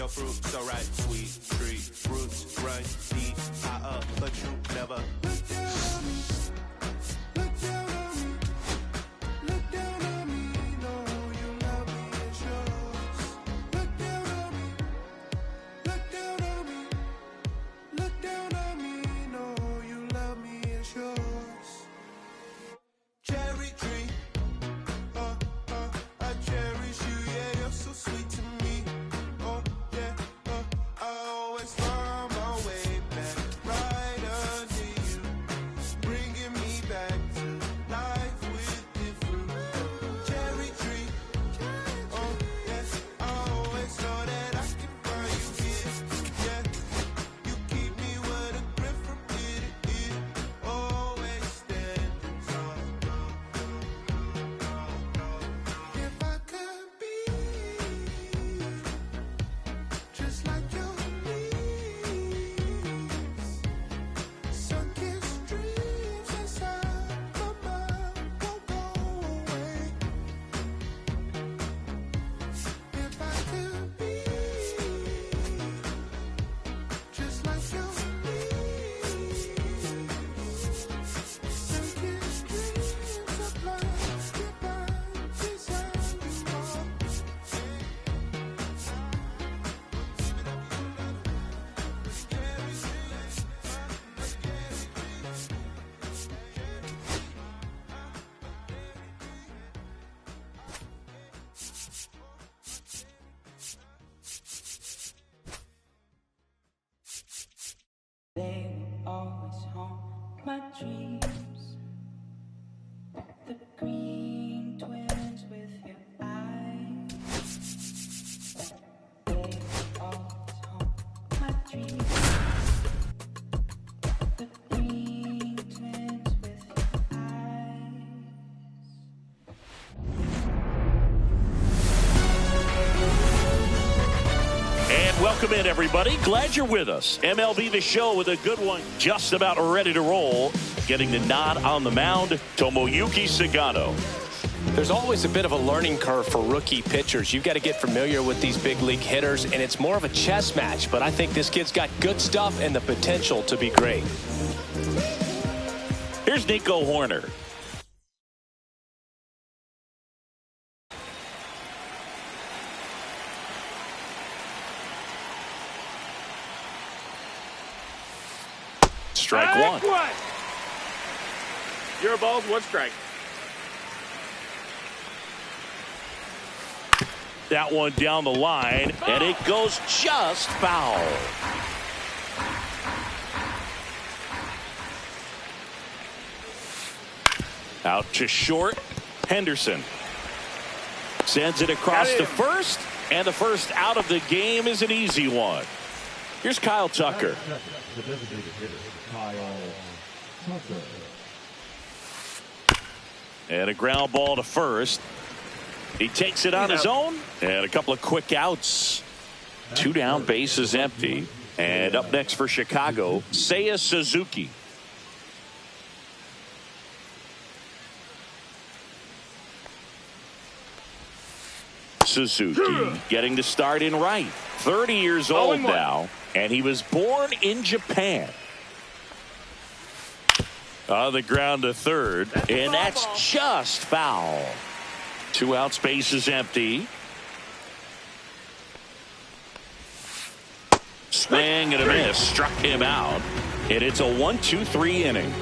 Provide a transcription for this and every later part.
your fruit so right, sweet tree roots run deep, high up, but you never look down on me. Look down on me. Look down on me. No, you love me, it's yours. Look down on me. Look down on me. Look down on me. No, you love me, it's yours. Cherry tree. I cherish you, yeah, you're so sweet to me. Oh, yeah, I always find my way back right under you, bringing me back to life with the fruit. Cherry tree, oh, yes, I always know that I can find you here. Yeah, you keep me with a grip from ear to ear, always standing tall. If I could be just like your leaves, sun-kissed dreams inside my mind won't go away. If I could be just like your leaves, sun-kissed dreams of love divine desire you all. They will always haunt my dreams. The green twins with your eyes. They will always haunt my dreams. The green twins with your eyes. And welcome in, everybody. Glad you're with us. MLB The Show with a good one just about ready to roll. Getting the nod on the mound, Tomoyuki Sagano. There's always a bit of a learning curve for rookie pitchers. You've got to get familiar with these big league hitters, and it's more of a chess match. But I think this kid's got good stuff and the potential to be great. Here's Nico Hoerner. Strike one. You're balls, one strike. That one down the line, and it goes just foul. Out to short. Henderson sends it across to first, and the first out of the game is an easy one. Here's Kyle Tucker. The designated hitter, Kyle Tucker. And a ground ball to first. He takes it on his own, and a couple of quick outs. Two down, bases empty. And up next for Chicago, Seiya Suzuki. Suzuki getting the start in right. 30 years old now, and he was born in Japan. On the ground to third, and that's just foul. Two outs, bases empty. Swing and a miss, struck him out, and it's a 1-2-3 inning.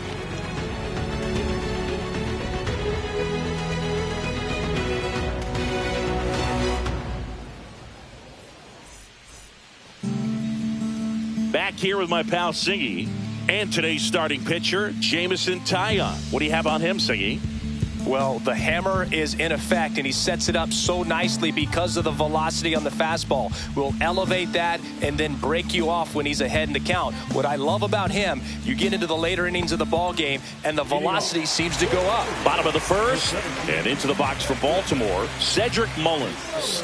Back here with my pal Singy and today's starting pitcher, Jameson Taillon. What do you have on him, Singy? Well, the hammer is in effect, and he sets it up so nicely because of the velocity on the fastball. Will elevate that and then break you off when he's ahead in the count. What I love about him, you get into the later innings of the ball game, and the velocity seems to go up. Bottom of the first, and into the box for Baltimore, Cedric Mullins.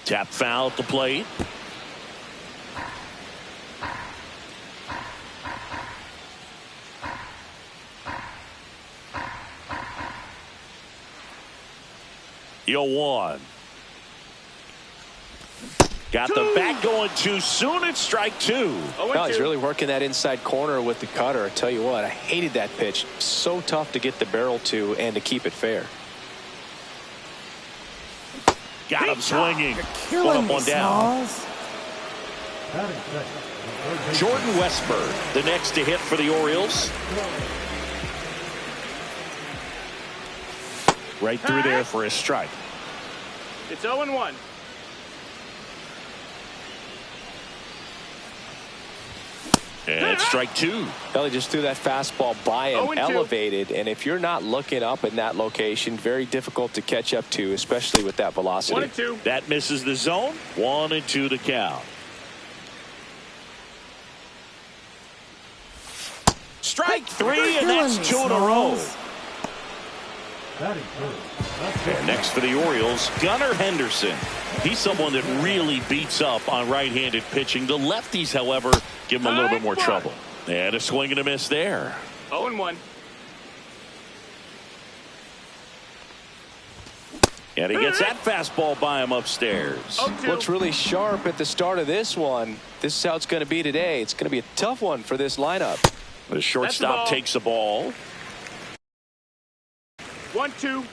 Tap foul at the plate. 0-1. Got the bat going too soon. It's strike 2. Well, he's really working that inside corner with the cutter. I tell you what, I hated that pitch. So tough to get the barrel to and to keep it fair. Got him swinging. Killing One me, up, one down. Smalls. Batting second. Jordan Westburg, the next to hit for the Orioles. Right through there for a strike. It's 0-1. And it's strike 2. Well, he just threw that fastball by him, 0-2. elevated, and if you're not looking up in that location, very difficult to catch up to, especially with that velocity. 1-2. That misses the zone. 1-2 the count. Strike 3, and that's 2 in a row. Batting first. And next for the Orioles, Gunnar Henderson. He's someone that really beats up on right-handed pitching. The lefties, however, give him a little bit more trouble. And a swing and a miss there. 0-1. And he gets that fastball by him upstairs. 0-2. Looks really sharp at the start of this one. This is how it's going to be today. It's going to be a tough one for this lineup. The shortstop ball. takes the ball. 1-2.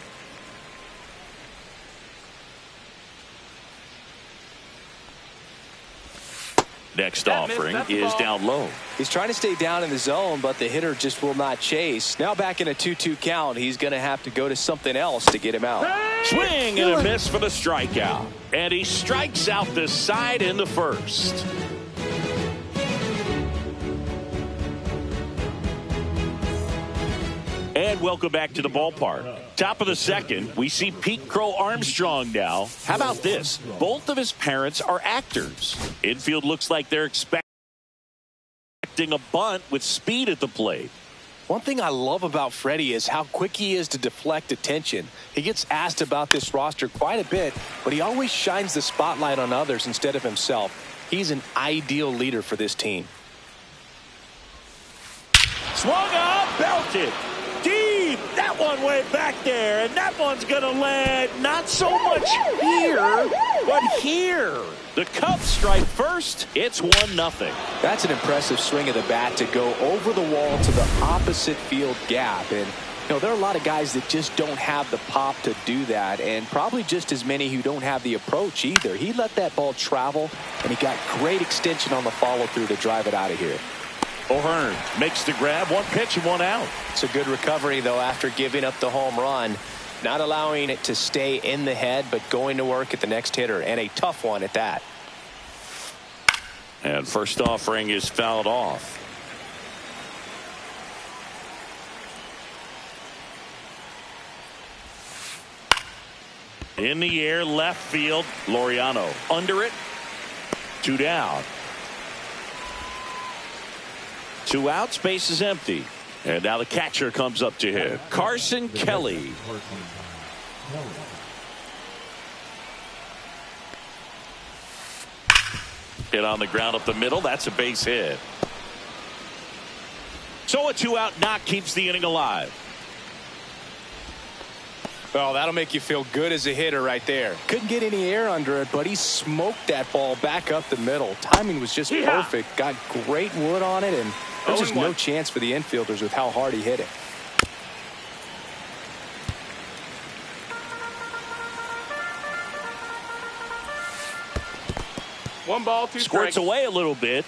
Next That missed. offering That's the is ball. down low. He's trying to stay down in the zone, but the hitter just will not chase. Now back in a 2-2 count, he's going to have to go to something else to get him out. Swing and a miss for the strikeout. And he strikes out the side in the first. And welcome back to the ballpark. Top of the second, we see Pete Crow Armstrong now. How about this? Both of his parents are actors. Infield looks like they're expecting a bunt with speed at the plate. One thing I love about Freddie is how quick he is to deflect attention. He gets asked about this roster quite a bit, but he always shines the spotlight on others instead of himself. He's an ideal leader for this team. Swung up, belted. Deep, that one way back there, and that one's going to land not so much here, but here. The Cubs strike first. It's 1-0. That's an impressive swing of the bat to go over the wall to the opposite field gap. And, you know, there are a lot of guys that just don't have the pop to do that, and probably just as many who don't have the approach either. He let that ball travel, and he got great extension on the follow-through to drive it out of here. O'Hearn makes the grab, 1 pitch and 1 out. It's a good recovery, though, after giving up the home run. Not allowing it to stay in the head, but going to work at the next hitter, and a tough one at that. And first offering is fouled off. In the air, left field, Laureano. Under it, 2 down. 2 outs, base is empty. And now the catcher comes up to hit. Carson Kelly. Hit on the ground up the middle. That's a base hit. So a 2-out knock keeps the inning alive. Well, that'll make you feel good as a hitter right there. Couldn't get any air under it, but he smoked that ball back up the middle. Timing was just perfect. Got great wood on it, and there's just no chance for the infielders with how hard he hit it. One ball, 2 Squirts strikes. away a little bit.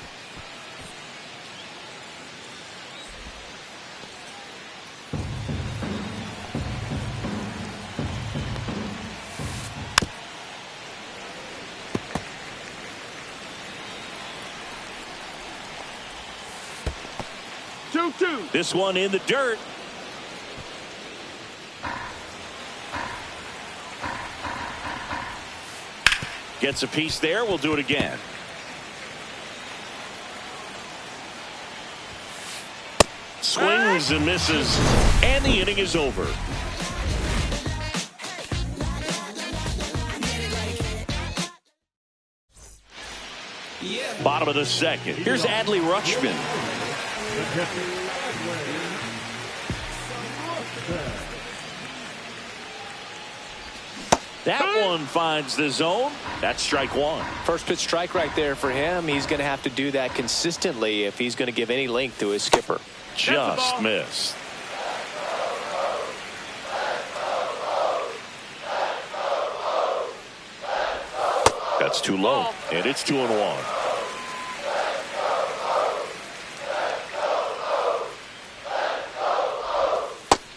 This one in the dirt. Gets a piece there. We'll do it again. Swings and misses, and the inning is over. Bottom of the second. Here's Adley Rutschman. That one finds the zone. That's strike one. First pitch strike right there for him. He's going to have to do that consistently if he's going to give any length to his skipper. Just missed. That's too low, and it's 2-1.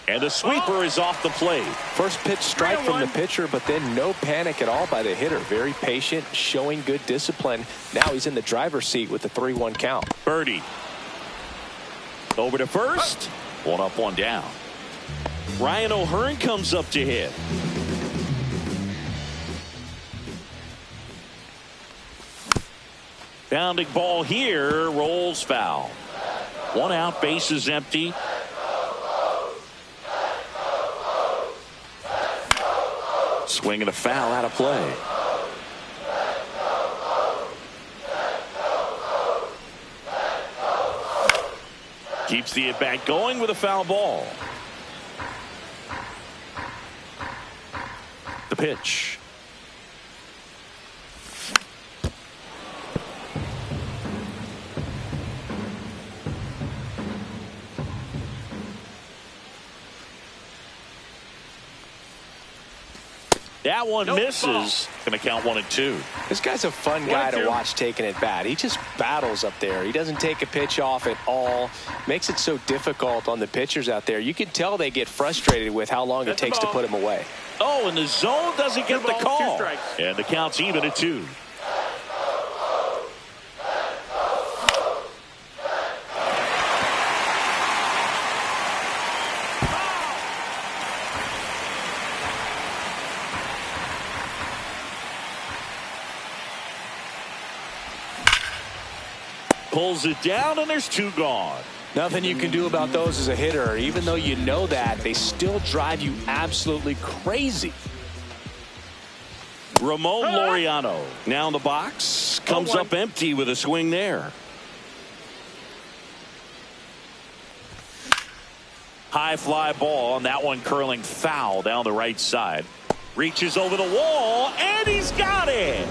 And the sweeper is off the plate. First pitch strike from the pitcher, but then no panic at all by the hitter. Very patient, showing good discipline. Now he's in the driver's seat with the 3-1 count. Birdie. Over to first. One up, one down. Ryan O'Hearn comes up to hit. Bounding ball here, rolls foul. One out, bases empty. Swing and a foul out of play. Keeps the at-bat going with a foul ball. The pitch. That one misses. Going to count 1-2. This guy's a fun guy to watch taking at bat. He just battles up there. He doesn't take a pitch off at all. Makes it so difficult on the pitchers out there. You can tell they get frustrated with how long it takes to put him away. Oh, and the zone doesn't get the call. And the count's even at 2. Pulls it down, and there's 2 gone. Nothing you can do about those as a hitter. Even though you know that, they still drive you absolutely crazy. Ramon Laureano now in the box. Comes up empty with a swing there. High fly ball, and that one curling foul down the right side. Reaches over the wall, and he's got it.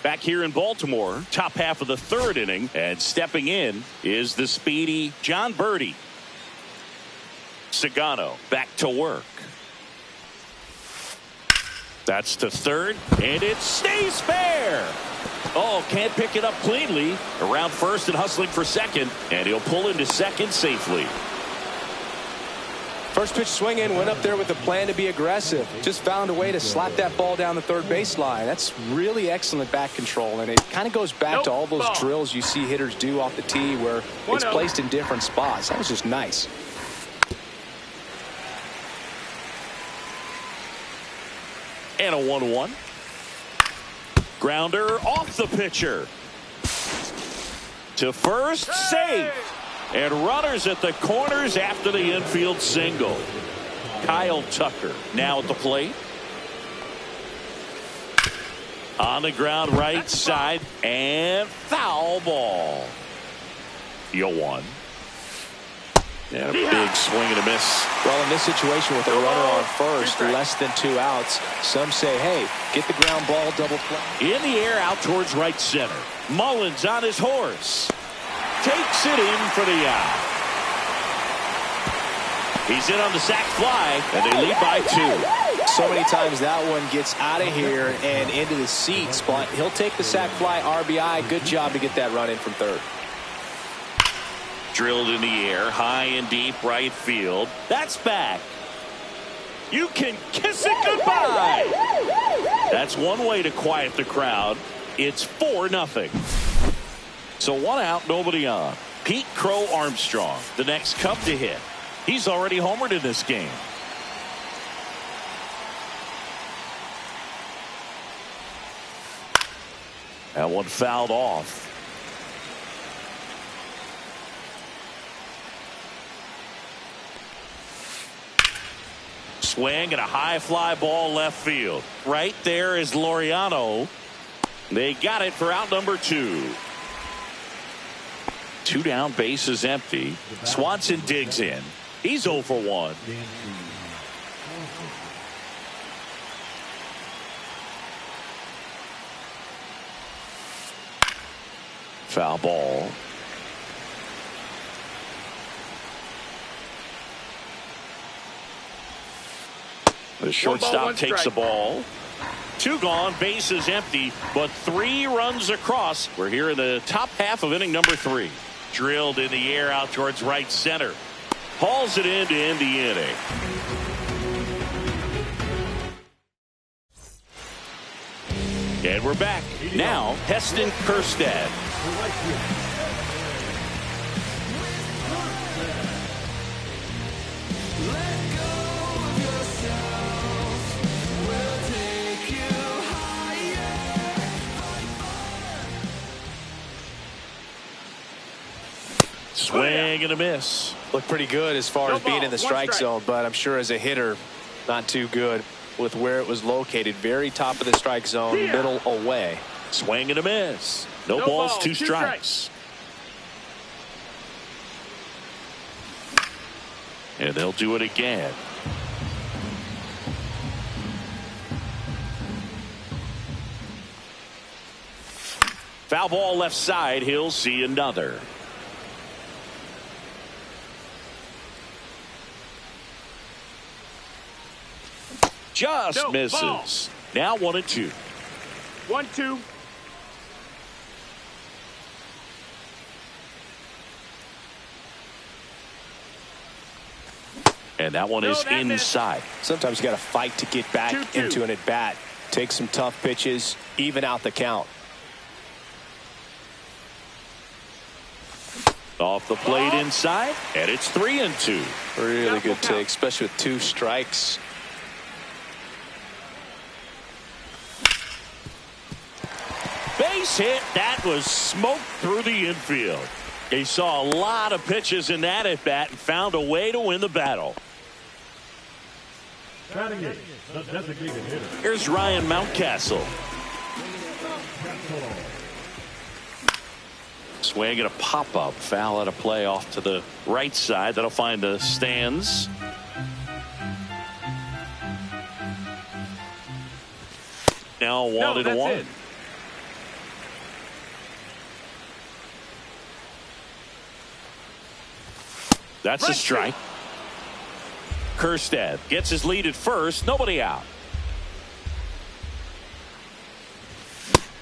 Back here in Baltimore, top half of the 3rd inning, and stepping in is the speedy Jon Berti. Sagano back to work. That's to third, and it stays fair. Oh, can't pick it up cleanly. Around first and hustling for second, and he'll pull into second safely. First pitch swing in, went up there with a plan to be aggressive. Just found a way to slap that ball down the third baseline. That's really excellent bat control, and it kind of goes back to all those drills you see hitters do off the tee where it's placed in different spots. That was just nice. And a 1-1. Grounder off the pitcher. To first, safe. And runners at the corners after the infield single. Kyle Tucker now at the plate. On the ground right side, and foul ball. 0-1. And a big swing and a miss. Well, in this situation with a runner on first, less than 2 outs, some say, hey, get the ground ball, double play. In the air out towards right center. Mullins on his horse. Takes it in for the out. He's in on the sac fly, and they lead by 2. So many times that one gets out of here and into the seats, but he'll take the sac fly RBI. Good job to get that run in from third. Drilled in the air, high and deep right field. That's back. You can kiss it goodbye. That's one way to quiet the crowd. It's 4-0. So 1 out, nobody on. Pete Crow Armstrong, the next Cub to hit. He's already homered in this game. That one fouled off. Swing and a high fly ball left field. Right there is Laureano. They got it for out number 2. 2 down, bases empty. Swanson digs in. He's 0 for 1. Foul ball. The shortstop takes the ball. 2 gone, bases empty, but 3 runs across. We're here in the top half of inning number 3. Drilled in the air out towards right center. Hauls it in to end the inning. And we're back. Now, Heston Kjerstad. Swing and a miss. Looked pretty good as far as being in the strike zone, but I'm sure as a hitter, not too good with where it was located. Very top of the strike zone, middle away. Swing and a miss. No balls, 2 strikes. And they'll do it again. Foul ball left side. He'll see another. Just misses. Ball. Now 1-2. 1-2. And that one is inside. Sometimes you got to fight to get back 2-2. Into an at-bat. Take some tough pitches, even out the count. Off the plate inside, and it's 3-2. Really good take, especially with 2 strikes. Base hit. That was smoked through the infield. He saw a lot of pitches in that at bat and found a way to win the battle. Batting 8, the designated hitter. Here's Ryan Mountcastle. Swing and a pop-up. Foul out of play off to the right side. That'll find the stands. Now 1-1. That's a strike. Kjerstad gets his lead at first. Nobody out.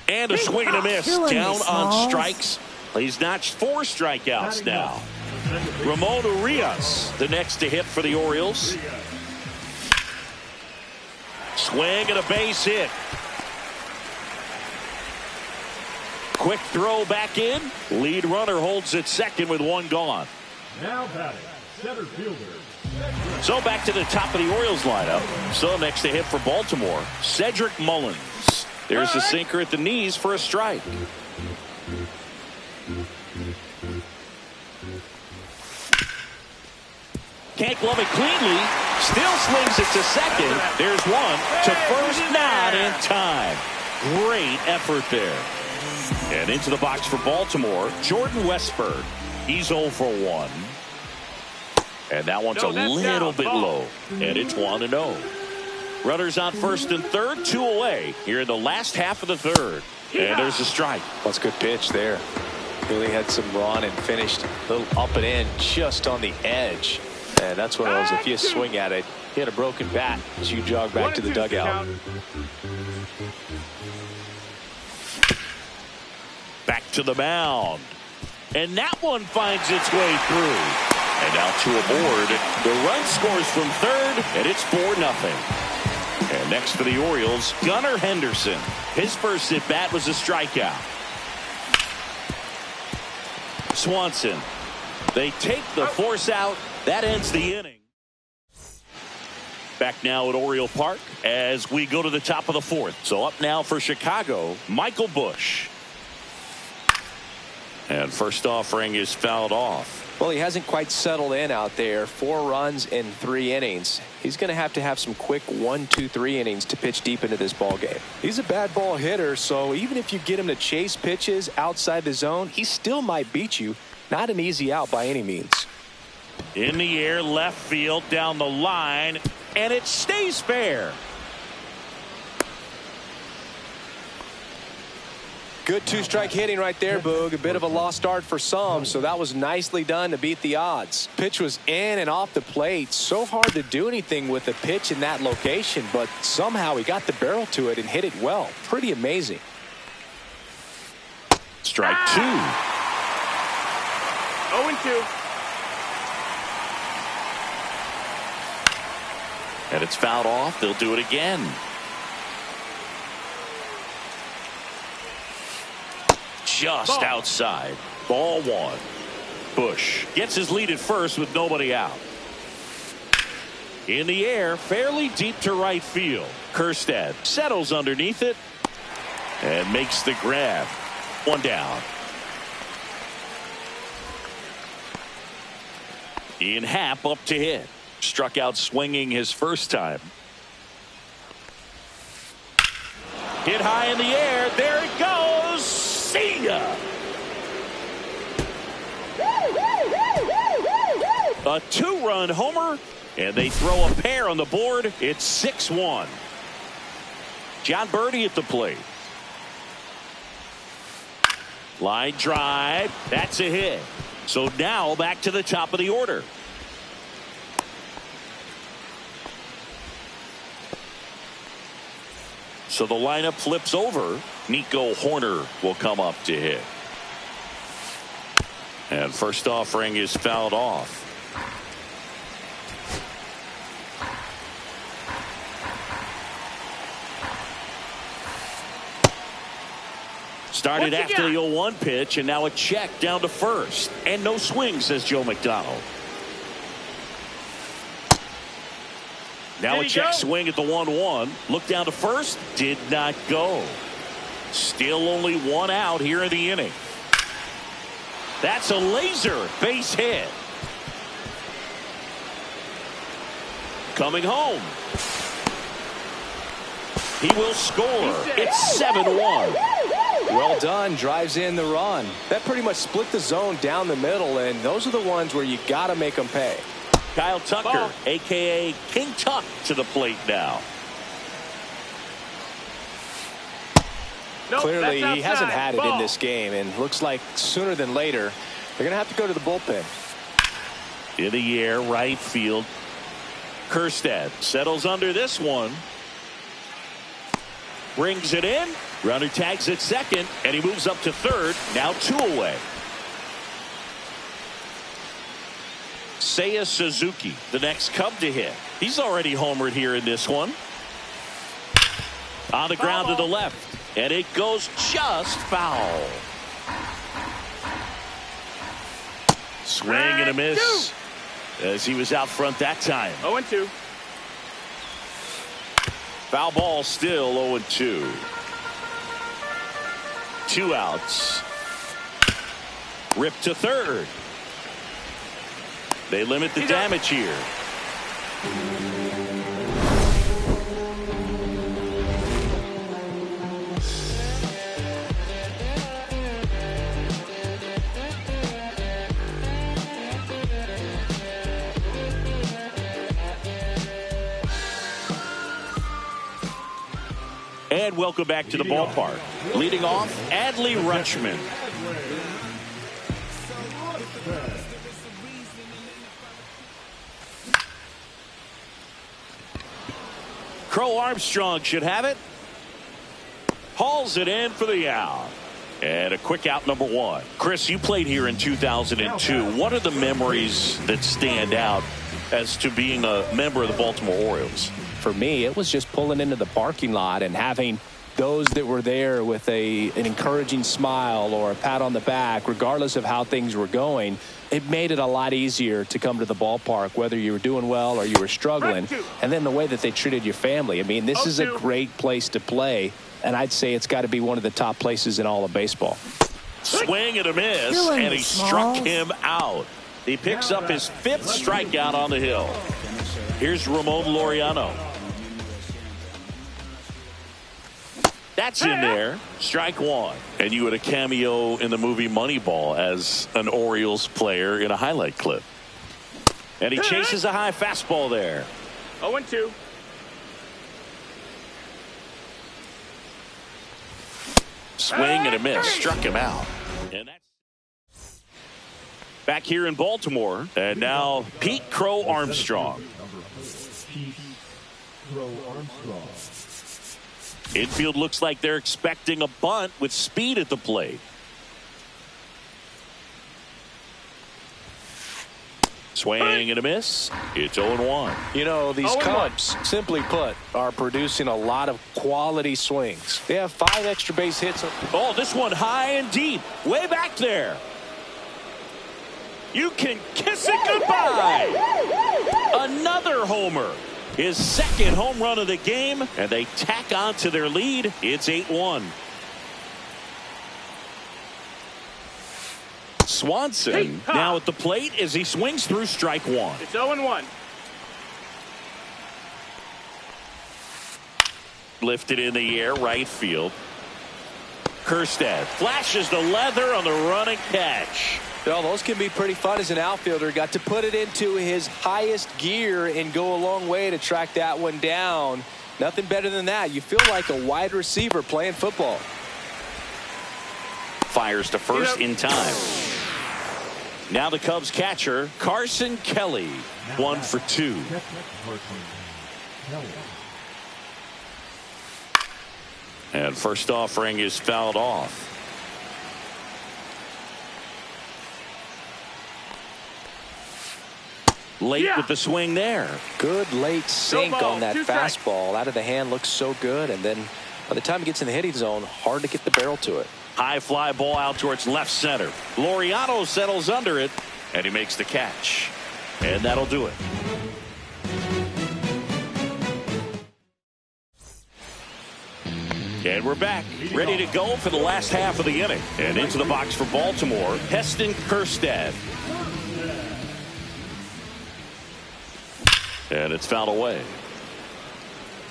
And a swing and a miss. Down on strikes. He's notched 4 strikeouts now. Ramon Urias, the next to hit for the Orioles. Swing and a base hit. Quick throw back in. Lead runner holds at second with 1 gone. Now batting, center fielder. So back to the top of the Orioles lineup. So next to hit for Baltimore, Cedric Mullins. There's a sinker at the knees for a strike. Can't glove it cleanly. Still slings it to second. There's one to first, not in time. Great effort there. And into the box for Baltimore, Jordan Westburg. He's 0 for 1. And that one's a little bit low. And it's 1-0. Runners on first and third, 2 away here in the last half of the third. And there's a strike. That's a good pitch there. Really had some run and finished a little up and in just on the edge. And that's one of those, if you swing at it, hit a broken bat as you jog back to the dugout. Back to the mound. And that one finds its way through. And now 2 aboard. The run scores from third, and it's 4-0. And next for the Orioles, Gunnar Henderson. His first at bat was a strikeout. Swanson. They take the force out. That ends the inning. Back now at Oriole Park as we go to the top of the 4th. So up now for Chicago, Michael Busch. And first offering is fouled off. Well, he hasn't quite settled in out there. 4 runs in 3 innings. He's going to have some quick 1, 2, 3 innings to pitch deep into this ball game. He's a bad ball hitter, so even if you get him to chase pitches outside the zone, he still might beat you. Not an easy out by any means. In the air, left field, down the line. and it stays fair. Good two-strike hitting right there, Boog. A bit of a lost start for some, so that was nicely done to beat the odds. Pitch was in and off the plate. So hard to do anything with a pitch in that location, but somehow he got the barrel to it and hit it well. Pretty amazing. Strike 2. 0-2. And it's fouled off. They'll do it again. Just outside. Ball 1. Bush gets his lead at first with nobody out. In the air, fairly deep to right field. Kjerstad settles underneath it and makes the grab. 1 down. Ian Happ up to hit. Struck out swinging his first time. Hit high in the air. There it goes. See ya. A 2-run homer, and they throw a pair on the board. It's 6-1. John Birdie at the plate. Line drive. That's a hit. So now back to the top of the order. So the lineup flips over. Nico Hoerner will come up to hit. And first offering is fouled off. Started after the 0-1 pitch, and now a check down to first. And no swing, says Joe McDonald. Now a check swing at the 1-1. Look down to first. Did not go. Still only 1 out here in the inning. That's a laser base hit. Coming home. He will score. It's 7-1. Well done. Drives in the run. That pretty much split the zone down the middle, and those are the ones where you got to make them pay. Kyle Tucker, a.k.a. King Tuck, to the plate now. Nope, Clearly, he hasn't had it Ball. in this game, and looks like sooner than later, they're going to have to go to the bullpen. In the air, right field. Kjerstad settles under this one. Brings it in. Runner tags at second, and he moves up to third. Now 2 away. Seiya Suzuki, the next Cub to hit. He's already homered here in this one. On the ground to the left, and it goes just foul. Swing and a miss as he was out front that time. 0-2. Foul ball, still 0-2. 2 outs. Ripped to third. They limit the damage here. And welcome back to the ballpark. Leading off, Adley Rutschman. Crow Armstrong should have it. Hauls it in for the out. And a quick out, number 1. Chris, you played here in 2002. What are the memories that stand out as to being a member of the Baltimore Orioles? For me, it was just pulling into the parking lot and having those that were there with an encouraging smile or a pat on the back, regardless of how things were going. It made it a lot easier to come to the ballpark, whether you were doing well or you were struggling. And then the way that they treated your family. I mean, this is a great place to play, and I'd say it's got to be one of the top places in all of baseball. Swing and a miss, and he struck him out. He picks up his 5th strikeout on the hill. Here's Ramon Laureano. That's in there. Strike 1. And you had a cameo in the movie Moneyball as an Orioles player in a highlight clip. And he chases a high fastball there. 0-2. Swing and a miss. Struck him out. And that's back here in Baltimore. And now Pete Crow Armstrong. Number 4, Pete Crow Armstrong. Infield looks like they're expecting a bunt with speed at the plate. Swing and a miss. It's 0-1. You know, these 0-1. Cubs, simply put, are producing a lot of quality swings. They have 5 extra base hits. Oh, this one high and deep. Way back there. You can kiss it goodbye. Another homer. His second home run of the game, and they tack on to their lead. It's 8-1. Swanson now at the plate as he swings through strike one. It's 0-1. Lifted in the air, right field. Kjerstad flashes the leather on the running catch. Well, those can be pretty fun as an outfielder. Got to put it into his highest gear and go a long way to track that one down. Nothing better than that. You feel like a wide receiver playing football. Fires to first in time. Now the Cubs catcher, Carson Kelly, 1 for 2. And first offering is fouled off. Late with the swing there. Good late sink No ball, on that 2 strikes. fastball. Out of the hand looks so good. And then by the time it gets in the hitting zone, hard to get the barrel to it. High fly ball out towards left center. Laureano settles under it, and he makes the catch. And that'll do it. And we're back, ready to go for the last half of the inning. And into the box for Baltimore, Heston Kjerstad. And it's fouled away.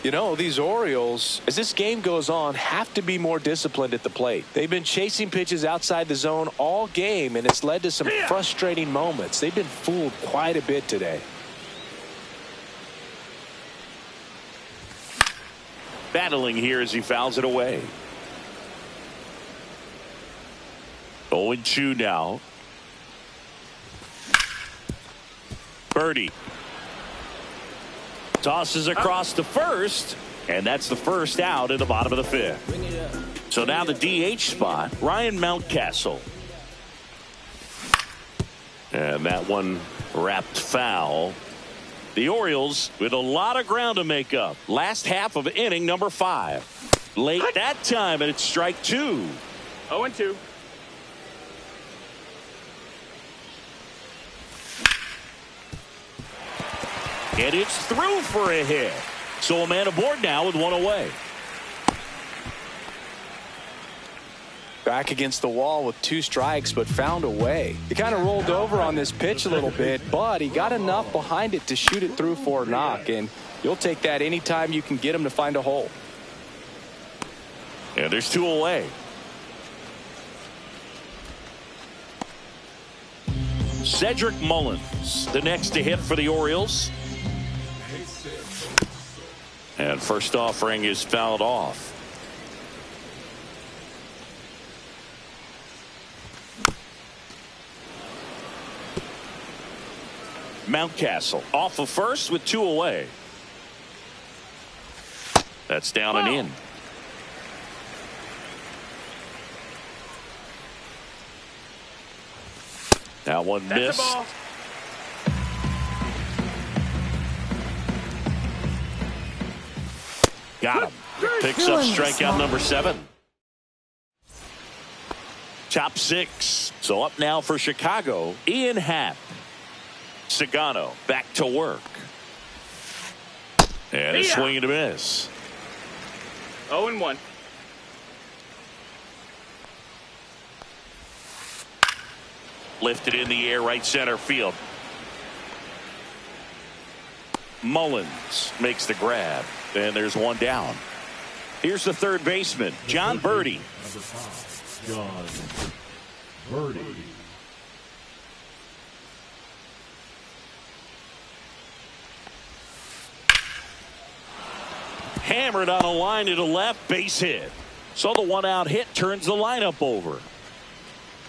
You know, these Orioles, as this game goes on, have to be more disciplined at the plate. They've been chasing pitches outside the zone all game, and it's led to some frustrating moments. They've been fooled quite a bit today. Battling here as he fouls it away. 0-2 now. Birdie. Tosses across to first, and that's the first out in the bottom of the 5th. So now the DH spot, Ryan Mountcastle. And that one wrapped foul. The Orioles with a lot of ground to make up. Last half of inning number 5. Late that time, and it's strike 2. 0-2. And it's through for a hit. So a man aboard now with one away. Back against the wall with 2 strikes, but found a way. He kind of rolled over on this pitch a little bit, but he got enough behind it to shoot it through for a knock. And you'll take that anytime you can get him to find a hole. And there's 2 away. Cedric Mullins, the next to hit for the Orioles. And first offering is fouled off. Mountcastle off of first with 2 away. That's down and in. That one That's missed. the ball. Got him. Picks up strikeout number 7. Top 6. So up now for Chicago, Ian Happ. Sagano back to work. And a swing and a miss. 0-1. Lifted in the air, right center field. Mullins makes the grab. And there's one down. Here's the third baseman, John Birdie. Number 5, John Birdie. Hammered on a line to the left, base hit. So the one-out hit turns the lineup over.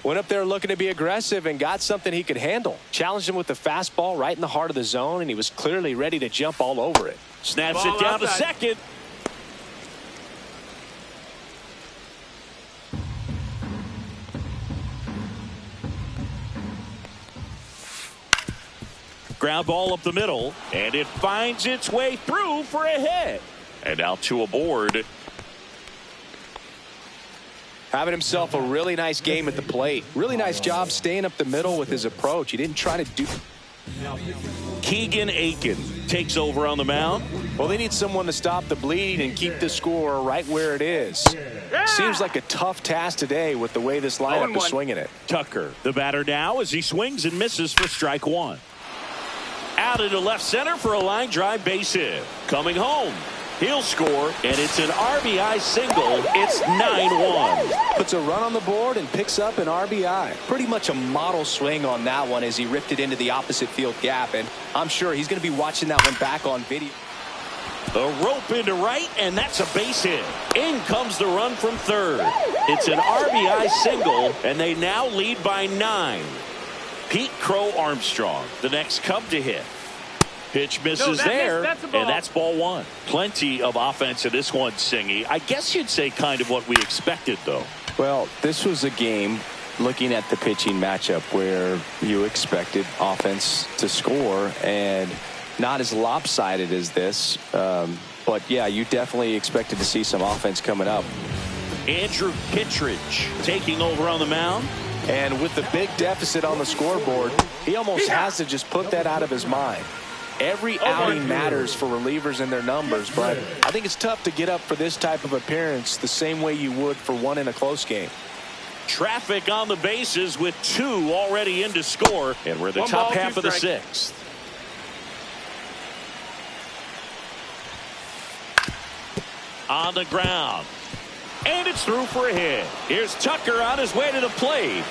Went up there looking to be aggressive and got something he could handle. Challenged him with the fastball right in the heart of the zone, and he was clearly ready to jump all over it. Snaps Ball it down to outside. second. Ground ball up the middle, and it finds its way through for a hit. And now two aboard. Having himself a really nice game at the plate. Really nice job staying up the middle with his approach. He didn't try to do. Keegan Aiken takes over on the mound. Well, they need someone to stop the bleed and keep the score right where it is. Seems like a tough task today with the way this lineup is 0-1. swinging it. Tucker, the batter now, as he swings and misses for strike one. Out into left center for a line drive base hit. Coming home. He'll score, and it's an RBI single. It's 9-1. Puts a run on the board and picks up an RBI. Pretty much a model swing on that one as he ripped it into the opposite field gap. And I'm sure he's going to be watching that one back on video. The rope into right, and that's a base hit. In comes the run from third. It's an RBI single, and they now lead by 9. Pete Crow Armstrong, the next Cub to hit. Pitch misses there, that's a ball. and that's ball one. Plenty of offense in this one, Singy. I guess you'd say kind of what we expected, though. Well, this was a game, looking at the pitching matchup, where you expected offense to score, and not as lopsided as this. But, yeah, you definitely expected to see some offense coming up. Andrew Kittredge taking over on the mound. And with the big deficit on the scoreboard, he almost has to just put that out of his mind. Every outing matters for relievers and their numbers, but I think it's tough to get up for this type of appearance the same way you would for one in a close game. Traffic on the bases with 2 already in to score, and we're the One top ball, half 2 of the strikes. 6th. On the ground, and it's through for a hit. Here's Tucker on his way to the plate.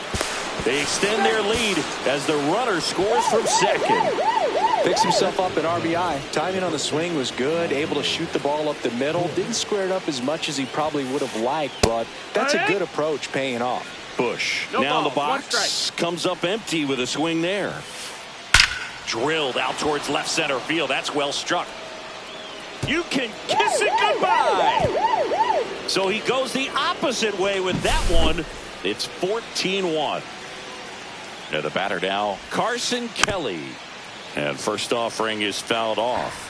They extend their lead as the runner scores from second. Picks himself up an RBI. Timing on the swing was good. Able to shoot the ball up the middle. Didn't square it up as much as he probably would have liked, but that's a good approach paying off. Bush No now in the ball, 1 box. strike. Comes up empty with a swing there. Drilled out towards left center field. That's well struck. You can kiss it goodbye. So he goes the opposite way with that one. It's 14-1. And the batter now, Carson Kelly. And first offering is fouled off.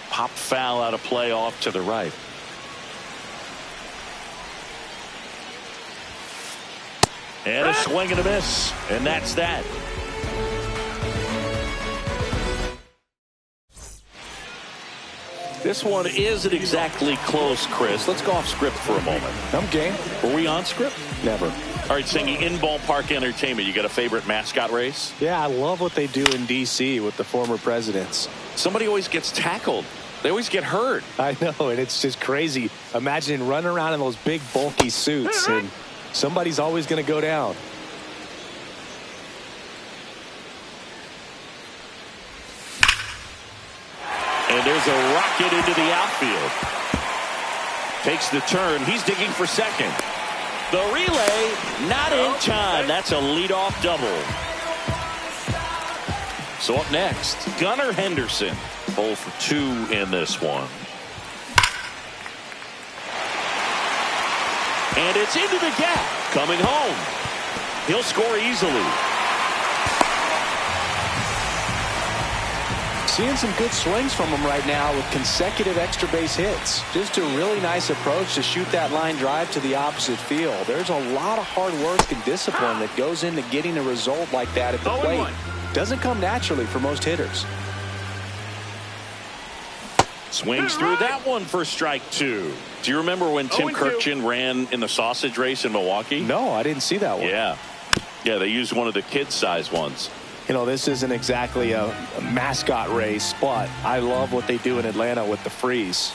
Pop foul out of play off to the right. And a swing and a miss. And that's that. This one isn't exactly close, Chris. Let's go off script for a moment. I'm game. Were we on script? Never. All right, Singy, in ballpark entertainment, you got a favorite mascot race? Yeah, I love what they do in D.C. with the former presidents. Somebody always gets tackled. They always get hurt. I know, and it's just crazy. Imagine running around in those big, bulky suits, and somebody's always going to go down. And there's a rocket into the outfield. Takes the turn. He's digging for second. The relay, not in time. That's a leadoff double. So up next, Gunnar Henderson. 0 for 2 in this one. And it's into the gap. Coming home. He'll score easily. Seeing some good swings from him right now with consecutive extra base hits. Just a really nice approach to shoot that line drive to the opposite field. There's a lot of hard work and discipline that goes into getting a result like that at the plate. Doesn't come naturally for most hitters. Swings through that one for strike 2. Do you remember when Tim 0-2. Kirkjian ran in the sausage race in Milwaukee? No, I didn't see that one. Yeah. Yeah, they used one of the kid-size ones. You know, this isn't exactly a mascot race, but I love what they do in Atlanta with the freeze.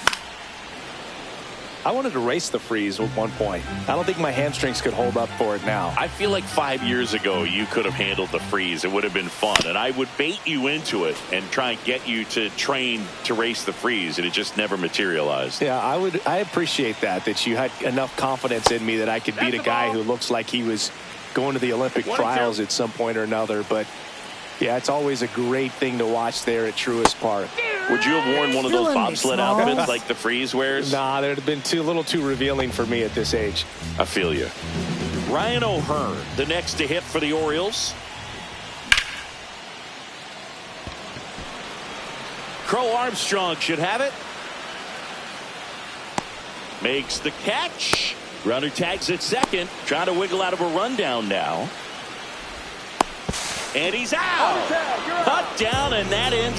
I wanted to race the freeze at one point. I don't think my hamstrings could hold up for it now. I feel like 5 years ago you could have handled the freeze. It would have been fun, and I would bait you into it and try and get you to train to race the freeze, and it just never materialized. Yeah, I appreciate that you had enough confidence in me that I could beat a guy who looks like he was going to the Olympic trials at some point or another. But yeah, it's always a great thing to watch there at Truist Park. Would you have worn one of those bobsled outfits like the freeze wears? Nah, they'd have been a little too revealing for me at this age. I feel you. Ryan O'Hearn, the next to hit for the Orioles. Crow Armstrong should have it. Makes the catch. Runner tags at second. Trying to wiggle out of a rundown now. And he's out. Cut down, and that ends